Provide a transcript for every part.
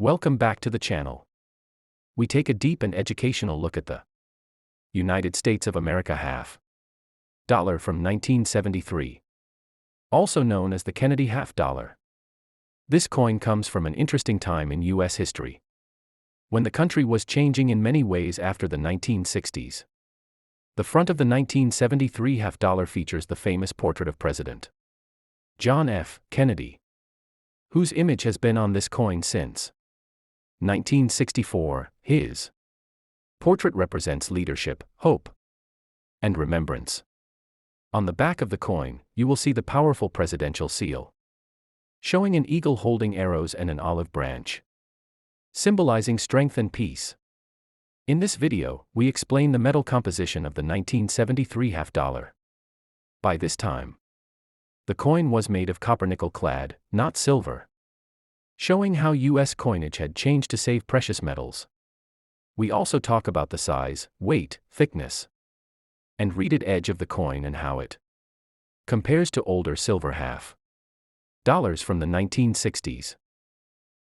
Welcome back to the channel. We take a deep and educational look at the United States of America half dollar from 1973. Also known as the Kennedy half dollar. This coin comes from an interesting time in U.S. history, when the country was changing in many ways after the 1960s. The front of the 1973 half dollar features the famous portrait of President John F. Kennedy, whose image has been on this coin since 1964. His portrait represents leadership, hope, and remembrance. On the back of the coin, you will see the powerful presidential seal, showing an eagle holding arrows and an olive branch, symbolizing strength and peace. In this video, we explain the metal composition of the 1973 half dollar. By this time, the coin was made of copper nickel clad, not silver, showing how U.S. coinage had changed to save precious metals. We also talk about the size, weight, thickness, and reeded edge of the coin and how it compares to older silver half dollars from the 1960s.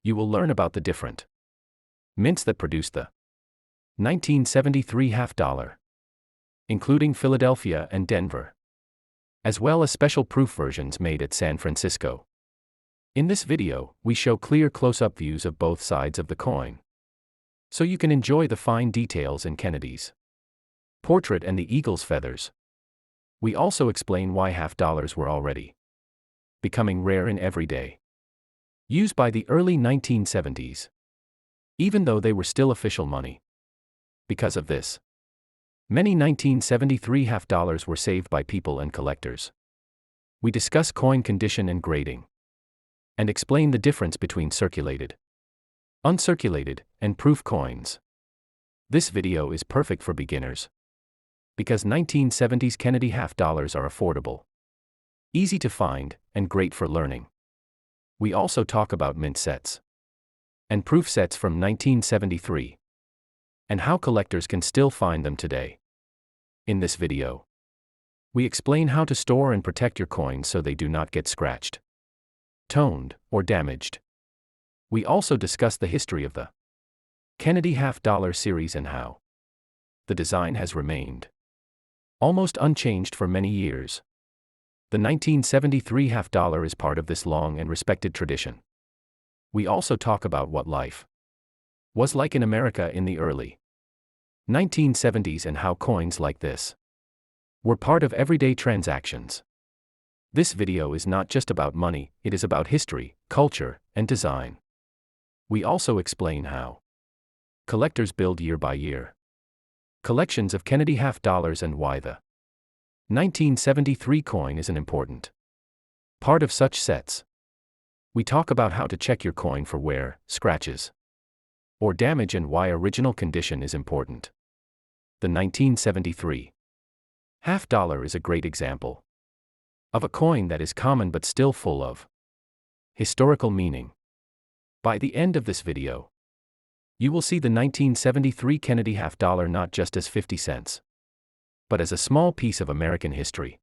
You will learn about the different mints that produced the 1973 half dollar, including Philadelphia and Denver, as well as special proof versions made at San Francisco. In this video, we show clear close-up views of both sides of the coin, so you can enjoy the fine details in Kennedy's portrait and the eagle's feathers. We also explain why half dollars were already becoming rare in everyday use by the early 1970s, even though they were still official money. Because of this, many 1973 half dollars were saved by people and collectors. We discuss coin condition and grading, and explain the difference between circulated, uncirculated, and proof coins. This video is perfect for beginners, because 1970s Kennedy half dollars are affordable, easy to find, and great for learning. We also talk about mint sets and proof sets from 1973, and how collectors can still find them today. In this video, we explain how to store and protect your coins so they do not get scratched, toned, or damaged. We also discuss the history of the Kennedy half dollar series and how the design has remained almost unchanged for many years. The 1973 half dollar is part of this long and respected tradition. We also talk about what life was like in America in the early 1970s and how coins like this were part of everyday transactions. This video is not just about money, it is about history, culture, and design. We also explain how collectors build year by year collections of Kennedy half dollars and why the 1973 coin is an important part of such sets. We talk about how to check your coin for wear, scratches, or damage and why original condition is important. The 1973 half dollar is a great example of a coin that is common but still full of historical meaning. By the end of this video, you will see the 1973 Kennedy half dollar not just as 50 cents, but as a small piece of American history.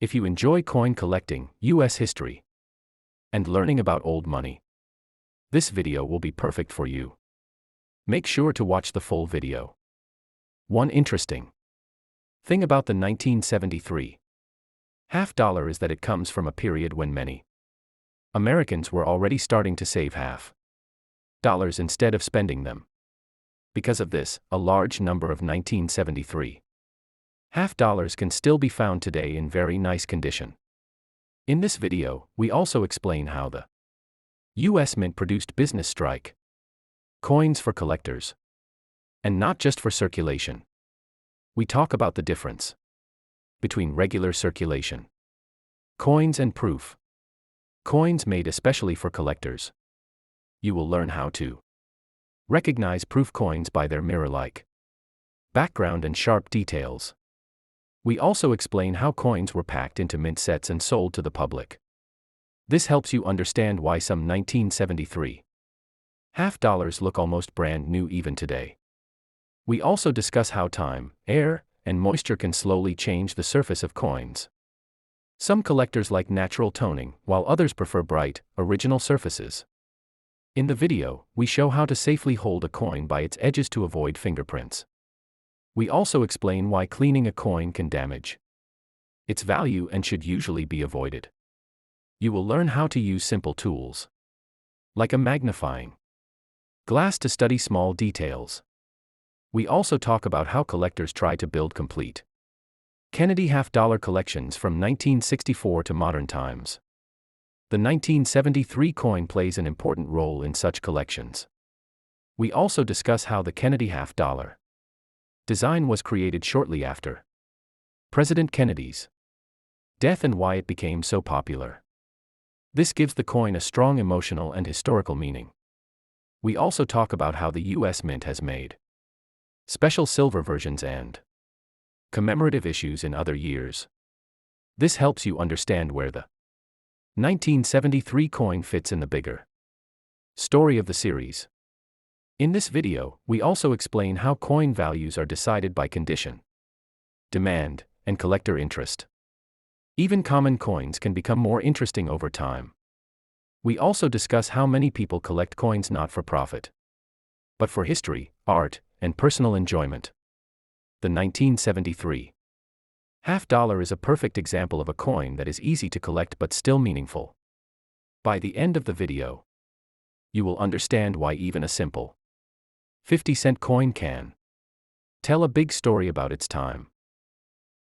If you enjoy coin collecting, U.S. history, and learning about old money, this video will be perfect for you. Make sure to watch the full video. One interesting thing about the 1973 half dollar is that it comes from a period when many Americans were already starting to save half dollars instead of spending them. Because of this, a large number of 1973 half dollars can still be found today in very nice condition. In this video, we also explain how the U.S. Mint produced business strike coins for collectors, and not just for circulation. We talk about the difference between regular circulation coins and proof coins made especially for collectors. You will learn how to recognize proof coins by their mirror-like background and sharp details. We also explain how coins were packed into mint sets and sold to the public. This helps you understand why some 1973 half dollars look almost brand new even today. We also discuss how time, air, and moisture can slowly change the surface of coins. Some collectors like natural toning, while others prefer bright, original surfaces. In the video, we show how to safely hold a coin by its edges to avoid fingerprints. We also explain why cleaning a coin can damage its value and should usually be avoided. You will learn how to use simple tools, like a magnifying glass, to study small details. We also talk about how collectors try to build complete Kennedy half-dollar collections from 1964 to modern times. The 1973 coin plays an important role in such collections. We also discuss how the Kennedy half-dollar design was created shortly after President Kennedy's death and why it became so popular. This gives the coin a strong emotional and historical meaning. We also talk about how the U.S. Mint has made special silver versions and commemorative issues in other years. This helps you understand where the 1973 coin fits in the bigger story of the series. In this video, we also explain how coin values are decided by condition, demand, and collector interest. Even common coins can become more interesting over time. We also discuss how many people collect coins not for profit, but for history, art, and personal enjoyment. The 1973 half-dollar is a perfect example of a coin that is easy to collect but still meaningful. By the end of the video, you will understand why even a simple 50-cent coin can tell a big story about its time.